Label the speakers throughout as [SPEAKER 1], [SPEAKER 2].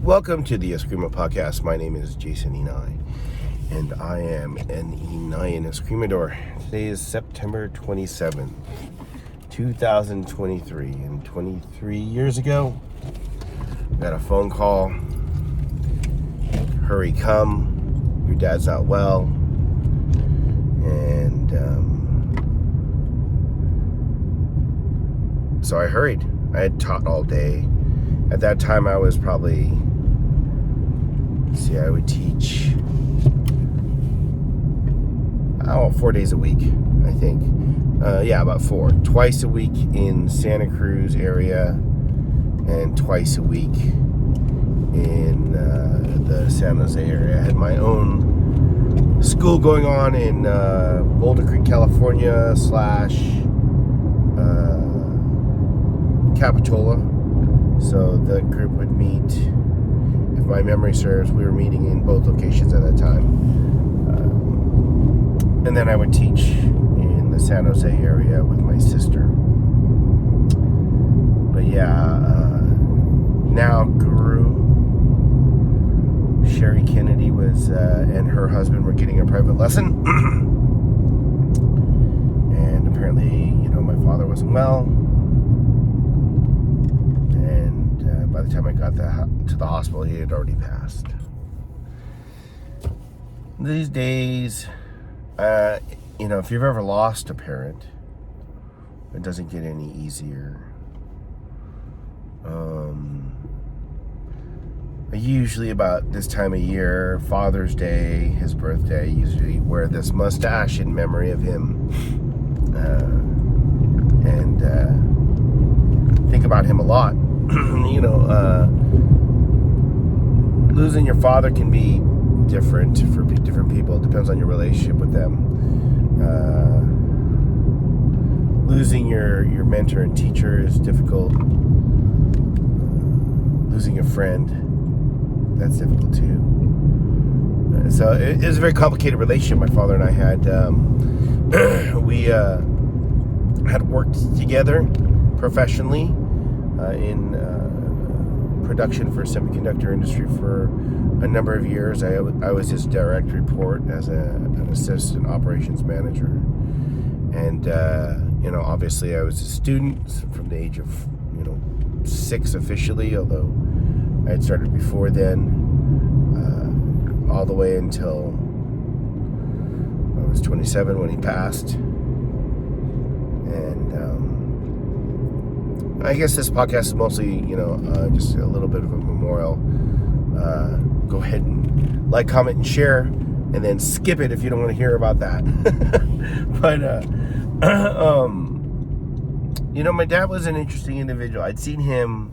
[SPEAKER 1] Welcome to the Eskrima podcast. My name is Jason Enai, and I am an Enai in Escrimador. Today is September 27th, 2023, and 23 years ago, I got a phone call. Hurry, come. Your dad's not well. And so I hurried. I had taught all day. At that time, I was probably, I would teach, 4 days a week, I think. About 4. Twice a week in Santa Cruz area, and twice a week in the San Jose area. I had my own school going on in Boulder Creek, California / Capitola. So the group would meet, if my memory serves, we were meeting in both locations at that time. And then I would teach in the San Jose area with my sister. But now Guru, Sherry Kennedy was, and her husband were getting a private lesson. And apparently, my father wasn't well. By the time I got to the hospital, he had already passed. These days, if you've ever lost a parent, it doesn't get any easier. Usually about this time of year, Father's Day, his birthday, I usually wear this mustache in memory of him. And think about him a lot. Losing your father can be different for different people. It depends on your relationship with them. Losing your mentor and teacher is difficult. Losing a friend, that's difficult too. So it was a very complicated relationship my father and I had. We had worked together professionally in production for semiconductor industry for a number of years. I was his direct report as an assistant operations manager. And, obviously I was a student from the age of, 6 officially, although I had started before then, all the way until I was 27 when he passed. And, I guess this podcast is mostly, just a little bit of a memorial. Go ahead and like, comment, and share, and then skip it if you don't want to hear about that. But, my dad was an interesting individual. I'd seen him,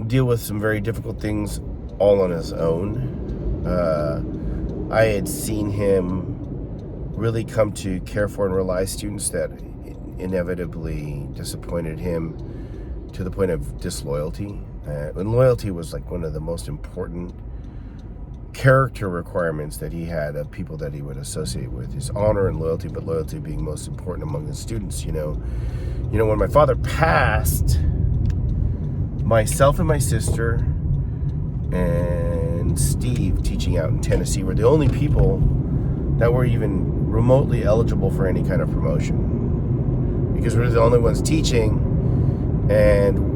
[SPEAKER 1] deal with some very difficult things all on his own. I had seen him really come to care for and rely students that inevitably disappointed him to the point of disloyalty. And loyalty was like one of the most important character requirements that he had of people that he would associate with. His honor and loyalty, but loyalty being most important among his students. When my father passed, myself and my sister and Steve, teaching out in Tennessee, were the only people that were even remotely eligible for any kind of promotion, because we were the only ones teaching, and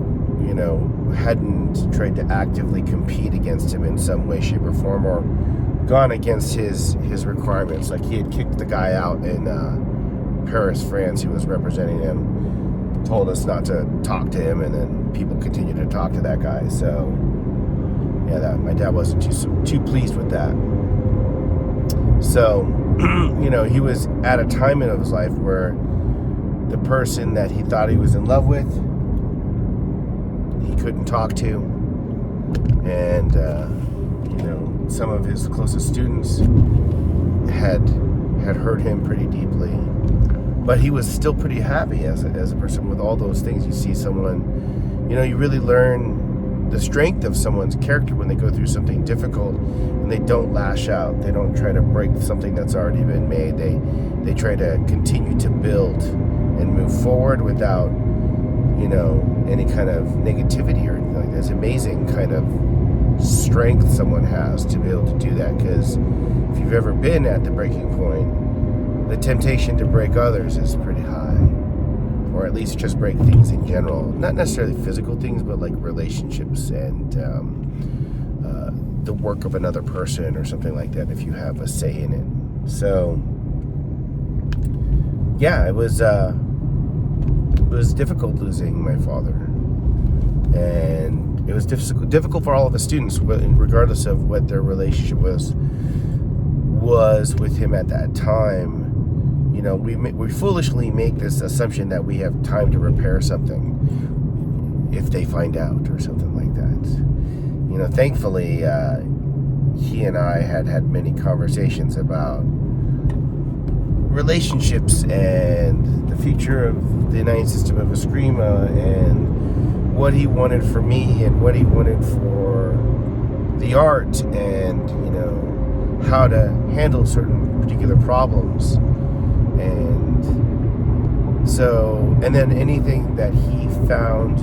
[SPEAKER 1] hadn't tried to actively compete against him in some way, shape, or form, or gone against his requirements. Like, he had kicked the guy out in Paris, France, who was representing him, told us not to talk to him, and then people continued to talk to that guy. So my dad wasn't too pleased with that. So he was at a time in his life where the person that he thought he was in love with, he couldn't talk to. And, some of his closest students had hurt him pretty deeply. But he was still pretty happy as a person with all those things. You see someone, you really learn the strength of someone's character when they go through something difficult and they don't lash out. They don't try to break something that's already been made. They try to continue to build and move forward without, any kind of negativity or anything like that. It's amazing kind of strength someone has to be able to do that, because if you've ever been at the breaking point, the temptation to break others is pretty high, or at least just break things in general, not necessarily physical things, but like relationships and the work of another person or something like that, if you have a say in it. So yeah, it was difficult losing my father, and it was difficult for all of the students, regardless of what their relationship was with him at that time. We foolishly make this assumption that we have time to repair something if they find out or something like that. Thankfully, he and I had many conversations about relationships and the future of the United System of Eskrima, and what he wanted for me and what he wanted for the art, and how to handle certain particular problems. And then anything that he found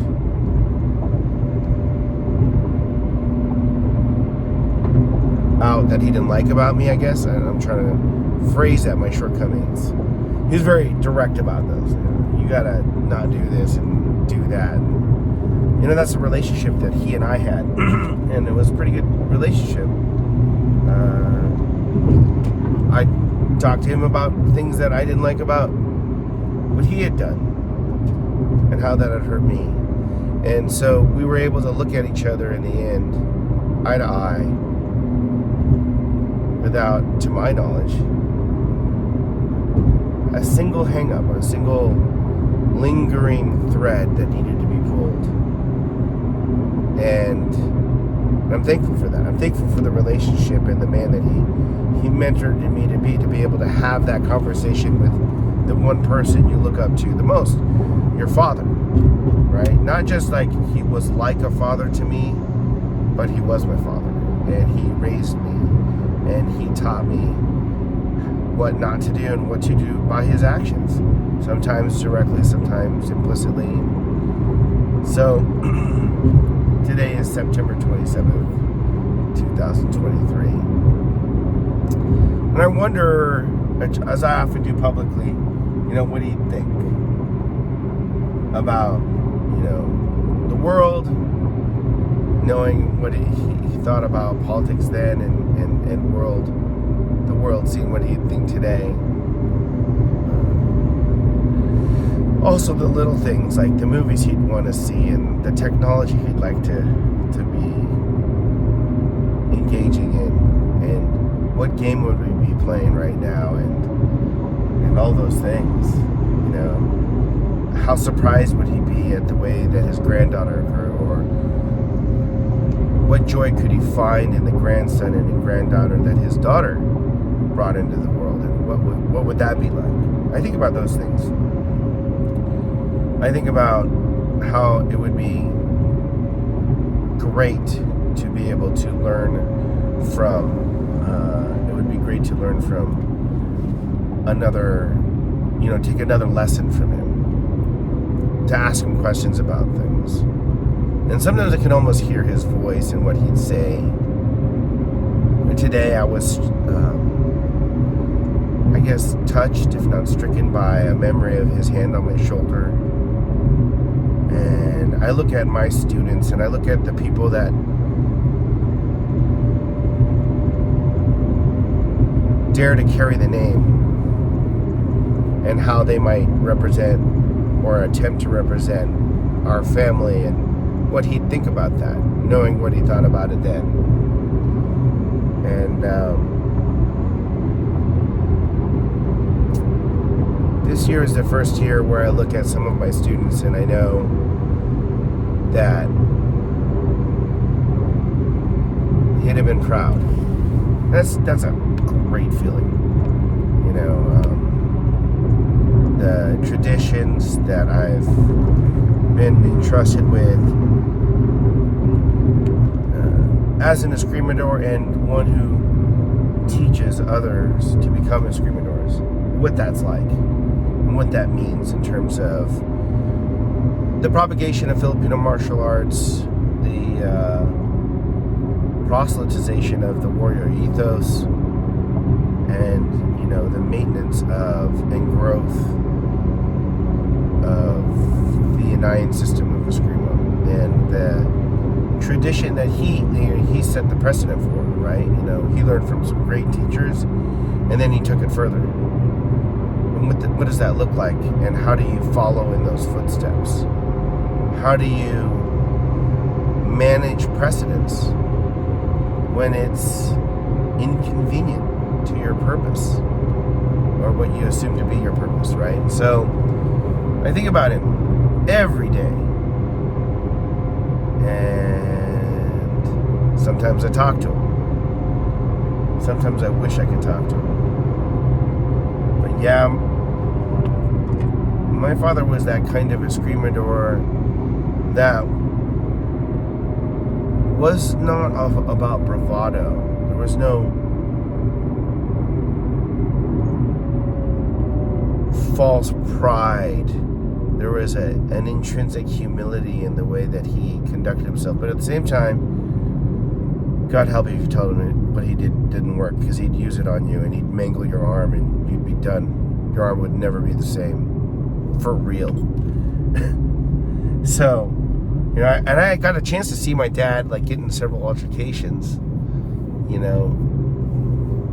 [SPEAKER 1] out that he didn't like about me, I guess. I'm trying to phrase that, my shortcomings. He was very direct about those. You gotta not do this and do that. That's a relationship that he and I had, and it was a pretty good relationship. I talked to him about things that I didn't like about what he had done and how that had hurt me. And so we were able to look at each other in the end, eye to eye, without, to my knowledge, a single hang-up, a single lingering thread that needed to be pulled. And I'm thankful for that. I'm thankful for the relationship and the man that he mentored me to be able to have that conversation with the one person you look up to the most, your father, right? Not just like he was like a father to me, but he was my father, and he raised me, and he taught me what not to do and what to do by his actions, sometimes directly, sometimes implicitly. So today is September 27th, 2023. And I wonder, as I often do publicly, what do you think about, the world, knowing what he thought about politics then, and the world, seeing what he'd think today. Also the little things, like the movies he'd want to see and the technology he'd like to be engaging in, and what game would we be playing right now, and all those things. How surprised would he be at the way that his granddaughter grew, or what joy could he find in the grandson and granddaughter that his daughter brought into the world, and what would that be like? I think about those things. I think about how it would be great to be able to learn from another, take another lesson from him, to ask him questions about things. And sometimes I can almost hear his voice and what he'd say. And today I was, I guess, touched, if not stricken, by a memory of his hand on my shoulder. And I look at my students, and I look at the people that dare to carry the name, and how they might represent or attempt to represent our family, and what he'd think about that, knowing what he thought about it then. And this year is the first year where I look at some of my students, and I know that he'd have been proud. That's a great feeling, the traditions that I've been entrusted with as an Eskrima, and one who teaches others to become Eskrima, what that's like and what that means in terms of the propagation of Filipino martial arts, the proselytization of the warrior ethos, and the maintenance of and growth of the Anayan system of Eskrima, and the tradition that he set the precedent for, right? He learned from some great teachers, and then he took it further. And what does that look like, and how do you follow in those footsteps? How do you manage precedents when it's inconvenient to your purpose, or what you assume to be your purpose, right? So I think about him every day, and sometimes I talk to him. Sometimes I wish I could talk to him. But yeah, my father was that kind of escrimador that was not about bravado. There was no false pride. There was an intrinsic humility in the way that he conducted himself. But at the same time, God help you if you told him what he didn't work, because he'd use it on you and he'd mangle your arm and you'd be done. Your arm would never be the same. For real. So, and I got a chance to see my dad get in several altercations,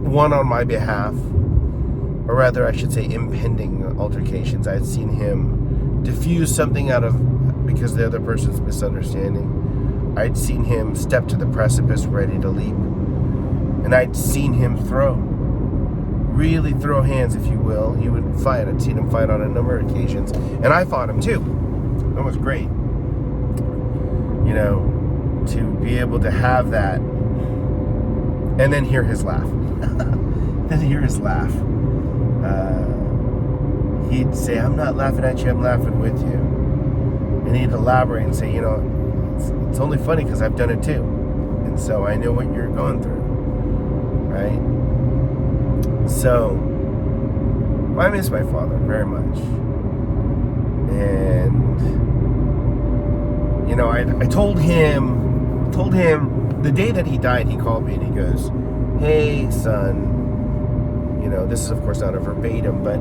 [SPEAKER 1] one on my behalf, or rather I should say impending altercations. I had seen him diffuse something because the other person's misunderstanding. I'd seen him step to the precipice ready to leap, and I'd seen him really throw hands, if you will. He would fight. I'd seen him fight on a number of occasions, and I fought him too. That was great. To be able to have that, and then hear his laugh. He'd say, "I'm not laughing at you, I'm laughing with you." And he'd elaborate and say, it's only funny because I've done it too. And so I know what you're going through, right? So, I miss my father very much. And I told him the day that he died, he called me and he goes, "Hey, son, this is of course not a verbatim, but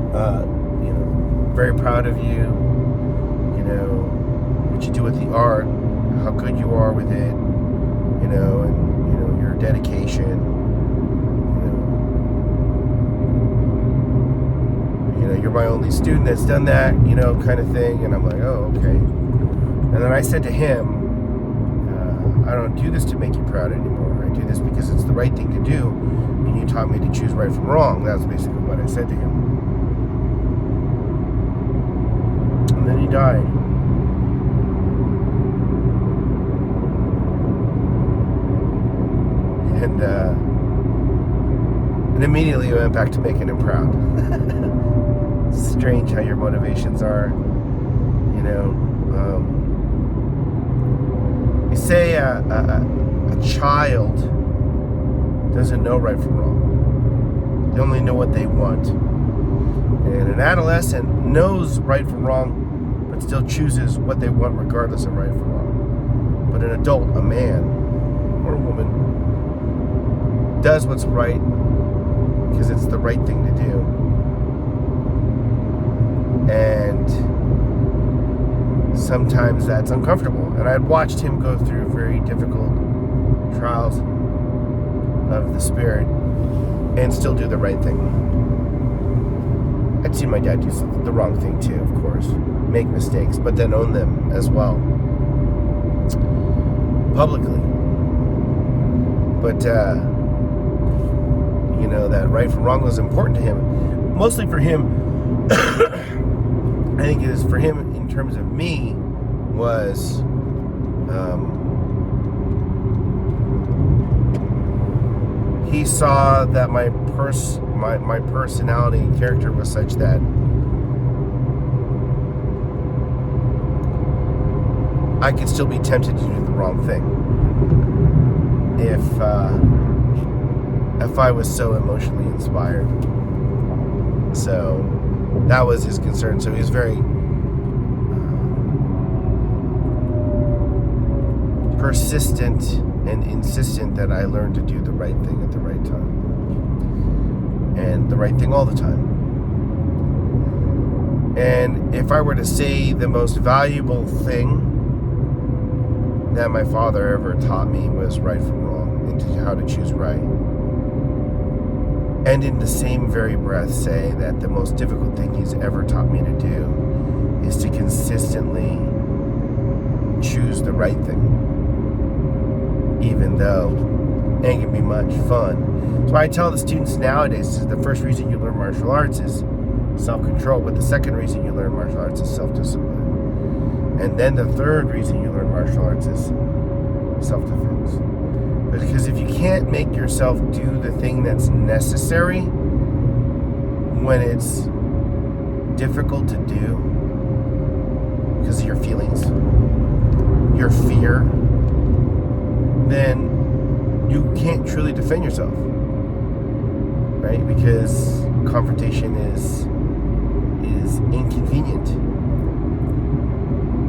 [SPEAKER 1] very proud of you, what you do with the art, how good you are with it, and your dedication, you're my only student that's done that, kind of thing." And I'm like, "Oh, okay." And then I said to him, "I don't do this to make you proud anymore. I do this because it's the right thing to do, and you taught me to choose right from wrong." That was basically what I said to him. And then he died. And immediately I went back to making him proud. Strange how your motivations are, You say a child doesn't know right from wrong. They only know what they want. And an adolescent knows right from wrong, but still chooses what they want regardless of right from wrong. But an adult, a man or a woman, does what's right because it's the right thing to do. And sometimes that's uncomfortable. And I'd watched him go through very difficult trials of the spirit and still do the right thing. I'd seen my dad do the wrong thing too, of course. Make mistakes, but then own them as well. Publicly. But, that right from wrong was important to him. Mostly for him, I think it is for him in terms of me, was he saw that my personality and character was such that I could still be tempted to do the wrong thing if I was so emotionally inspired. So that was his concern. So he was very persistent and insistent that I learn to do the right thing at the right time. And the right thing all the time. And if I were to say the most valuable thing that my father ever taught me was right from wrong, and how to choose right. And in the same very breath say that the most difficult thing he's ever taught me to do is to consistently choose the right thing, even though it ain't gonna be much fun. So I tell the students nowadays, the first reason you learn martial arts is self-control, but the second reason you learn martial arts is self-discipline. And then the third reason you learn martial arts is self-defense. Because if you can't make yourself do the thing that's necessary when it's difficult to do because of your feelings, your fear, then you can't truly defend yourself, right? Because confrontation is inconvenient,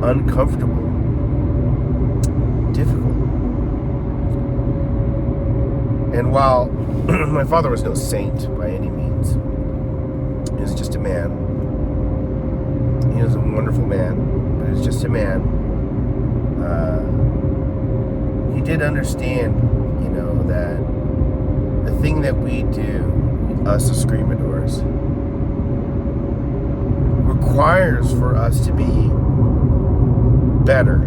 [SPEAKER 1] uncomfortable, difficult. And while my father was no saint by any means, he was just a man. He was a wonderful man, but he was just a man. He did understand, that the thing that we do, us Eskrima requires for us to be better.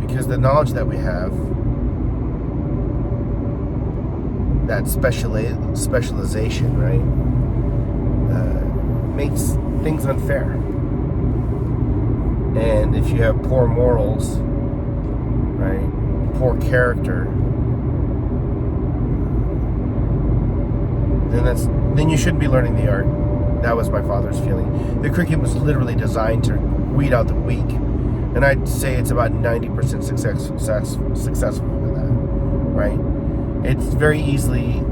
[SPEAKER 1] Because the knowledge that we have, that specialization, right, makes things unfair. And if you have poor morals, right, poor character, then you shouldn't be learning the art. That was my father's feeling. The curriculum was literally designed to weed out the weak. And I'd say it's about 90% successful with that, right? It very easily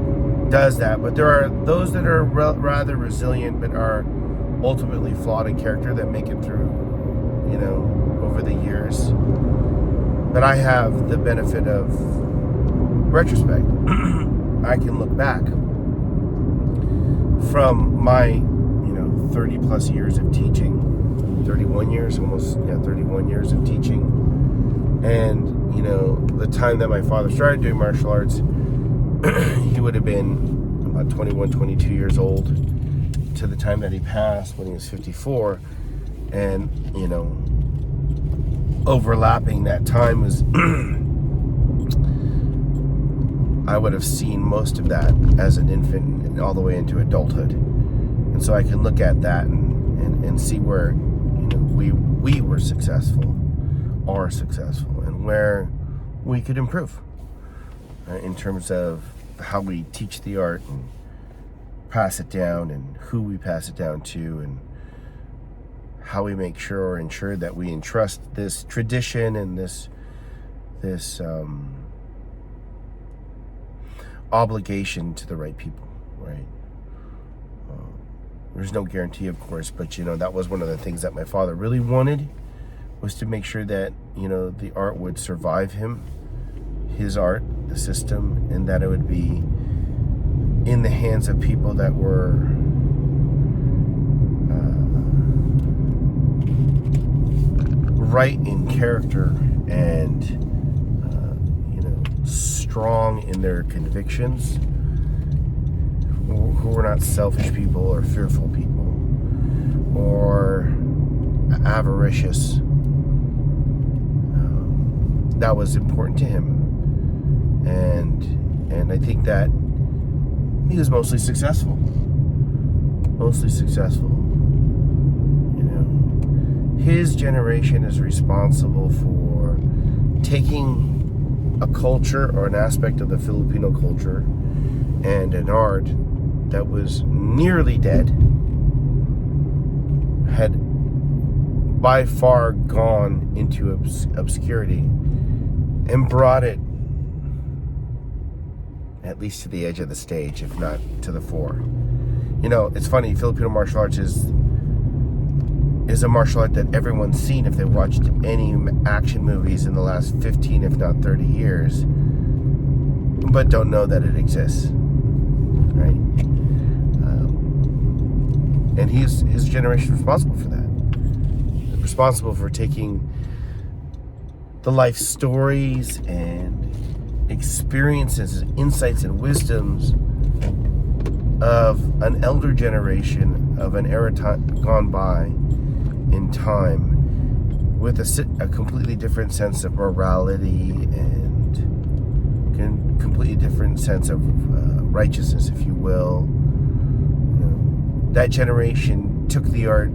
[SPEAKER 1] does that, but there are those that are rather resilient but are ultimately flawed in character that make it through, over the years. But I have the benefit of retrospect. I can look back from my, 30 plus years of teaching. 31 years of teaching, and the time that my father started doing martial arts, he would have been about 21, 22 years old to the time that he passed when he was 54, and overlapping that time was I would have seen most of that as an infant and all the way into adulthood, and so I can look at that and see where we were successful, are successful, and where we could improve in terms of how we teach the art and pass it down, and who we pass it down to, and how we make sure or ensure that we entrust this tradition and this obligation to the right people, right? There's no guarantee, of course, but that was one of the things that my father really wanted, was to make sure that the art would survive him, his art, the system, and that it would be in the hands of people that were right in character and strong in their convictions, who were not selfish people or fearful people or avaricious. That was important to him, and I think that he was mostly successful. His generation is responsible for taking a culture or an aspect of the Filipino culture and an art that was nearly dead, had by far gone into obscurity, and brought it at least to the edge of the stage, if not to the fore. It's funny, Filipino martial arts is is a martial art that everyone's seen if they watched any action movies in the last 15, if not 30 years, but don't know that it exists, right? And his generation is responsible for that. They're responsible for taking the life stories and experiences, insights, and wisdoms of an elder generation of an era gone by in time, with a completely different sense of morality and completely different sense of righteousness, if you will. That generation took the art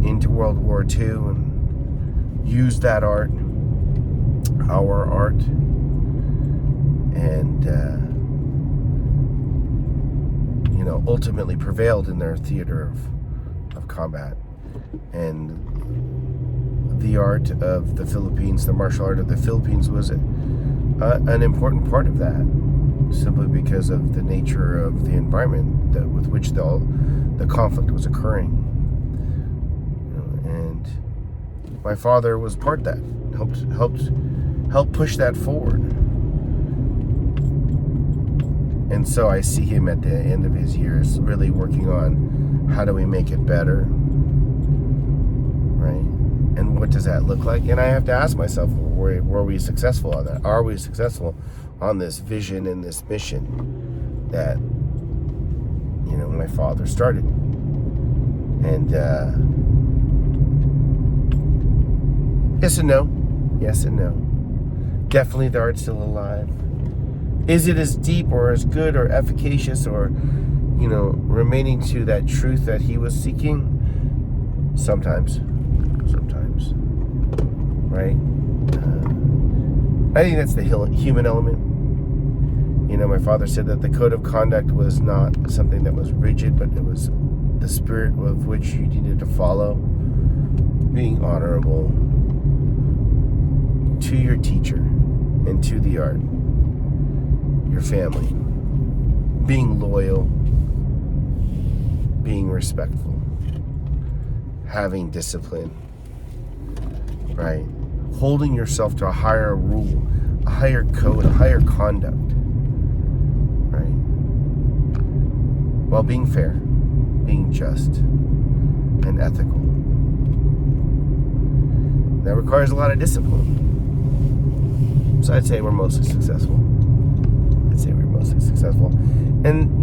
[SPEAKER 1] into World War II and used that art, our art, and ultimately prevailed in their theater of combat. And the art of the Philippines, the martial art of the Philippines, was an important part of that, simply because of the nature of the environment with which the conflict was occurring. And my father was part of that, helped push that forward. And so I see him at the end of his years really working on how do we make it better, right? And what does that look like? And I have to ask myself, were we successful on that? Are we successful on this vision and this mission that my father started? And yes and no. Definitely the art's still alive. Is it as deep or as good or efficacious or remaining to that truth that he was seeking? Sometimes, right? I think that's the human element. My father said that the code of conduct was not something that was rigid, but it was the spirit of which you needed to follow. Being honorable to your teacher and to the art, your family, being loyal, being respectful, having discipline, right? Holding yourself to a higher rule, a higher code, a higher conduct, right? While being fair, being just, and ethical. That requires a lot of discipline. So I'd say we're mostly successful. And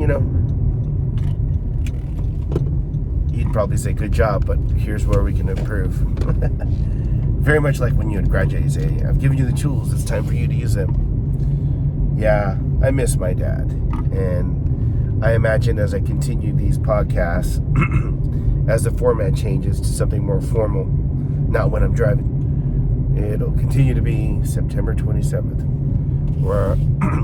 [SPEAKER 1] you'd probably say good job, but here's where we can improve. Very much like when you would graduate, you say, I've given you the tools, it's time for you to use them. Yeah, I miss my dad. And I imagine as I continue these podcasts, as the format changes to something more formal, not when I'm driving, it'll continue to be September 27th, where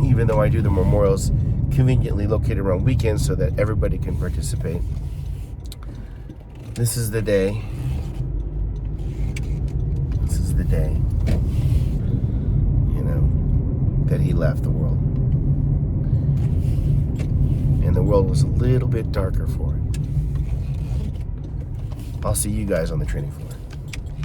[SPEAKER 1] even though I do the memorials conveniently located around weekends so that everybody can participate, this is the day that he left the world. And the world was a little bit darker for it. I'll see you guys on the training floor.